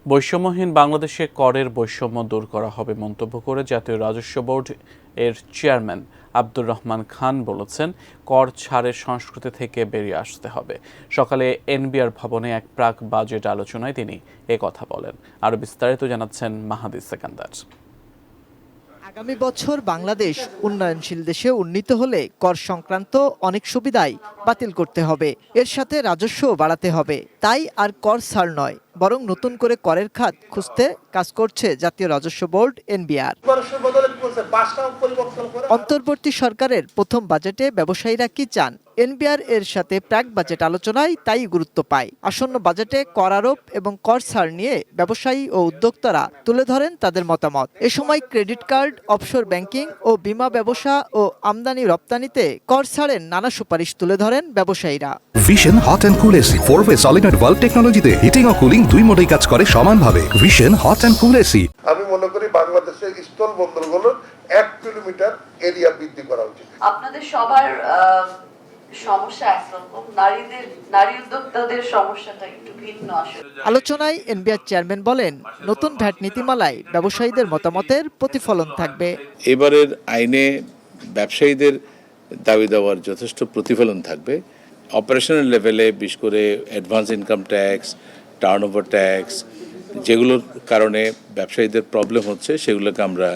বৈষম্যহীন বাংলাদেশে করের বৈষম্য দূর করা হবে মন্তব্য করে জাতীয় রাজস্ব বোর্ড এর চেয়ারম্যান আব্দুর রহমান খান বলেছেন, কর ছাড়ের সংস্কৃতি থেকে বেরিয়ে আসতে হবে। সকালে এনবিআর ভবনে এক প্রাক বাজেট আলোচনায় তিনি কথা বলেন। আরও বিস্তারিত জানাচ্ছেন মাহাদি সেকান্দার। আগামী বছর বাংলাদেশ উন্নয়নশীল দেশে উন্নীত হলে কর সংক্রান্ত অনেক সুবিধাই বাতিল করতে হবে, এর সাথে রাজস্বও বাড়াতে হবে। তাই আর কর ছাড় নয়, বরং নতুন করে করের খাত খুঁজতে কাজ করছে জাতীয় রাজস্ব বোর্ড এনবিআর। অন্তর্বর্তী সরকারের প্রথম বাজেটে ব্যবসায়ীরা কি চান, এনবিআর এর সাথে প্রাক বাজেট আলোচনায় তাই গুরুত্ব পায়। আসন্ন বাজেটে কর আরোপ এবং কর ছাড় নিয়ে ব্যবসায়ী ও উদ্যোক্তারা তুলে ধরেন তাদের মতামত। এ সময় ক্রেডিট কার্ড, অফশোর ব্যাংকিং ও বীমা ব্যবসা ও আমদানি রপ্তানিতে কর ছাড়ের নানা সুপারিশ তুলে ধরেন ব্যবসায়ীরা। Vision hot and cool AC 4-ওয়ে সলিনয়েড ভালভ টেকনোলজিতে হিটিং ও কুলিং দুই মোডেই কাজ করে সমানভাবে। Vision hot and cool AC. আমি মনে করি বাংলাদেশের স্থল বন্দরগুলোর 1 কিলোমিটার এরিয়া বৃদ্ধি করা উচিত। আপনাদের সবার সমস্যা একরকম, নারী উদ্যোক্তাদের সমস্যাটা একটু ভিন্ন আসলে। আলোচনায় এনবিআর চেয়ারম্যান বলেন, নতুন ভ্যাট নীতিমালায় ব্যবসায়ীদের মতামতের প্রতিফলন থাকবে। এবারের আইনে ব্যবসায়ীদের দাবি দেওয়ার যথেষ্ট প্রতিফলন থাকবে। অপারেশনাল লেভেলে বিশেষ করে advance income tax, turnover tax, যেগুলোর কারণে ব্যবসায়ীদের প্রবলেম হচ্ছে সেগুলোকে আমরা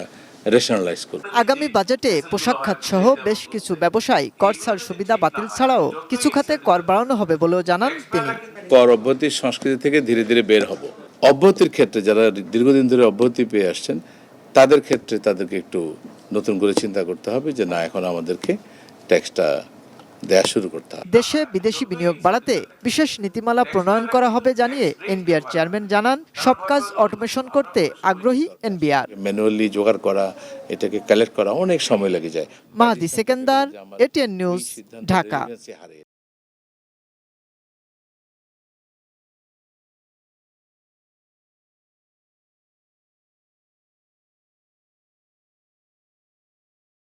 রেশনালাইজ করব। আগামী বাজেটে পোশাক খাত সহ বেশ কিছু ব্যবসায় কর ছাড় সুবিধা বাতিল ছাড়াও কিছু খাতে কর বাড়ানো হবে বলেও জানান তিনি। কর অব্যাহতির সংস্কৃতি থেকে ধীরে ধীরে বের হব। অব্যাহতির ক্ষেত্রে যারা দীর্ঘদিন ধরে অব্যাহতি পেয়ে আসছেন তাদের ক্ষেত্রে তাদেরকে একটু নতুন করে চিন্তা করতে হবে যে না, এখন আমাদেরকে ট্যাক্সটা দেয়া শুরু করতে হবে। দেশে বিদেশি বিনিয়োগ বাড়াতে বিশেষ নীতিমালা প্রণয়ন করা হবে জানিয়ে এনবিআর চেয়ারম্যান জানান, সব কাজ অটোমেশন করতে আগ্রহী এনবিআর। ম্যানুয়ালি জোগাড় করা, এটাকে কালেক্ট করা অনেক সময় লেগে যায়। মাহাদি সেকেন্দার, এটিএন নিউজ, ঢাকা।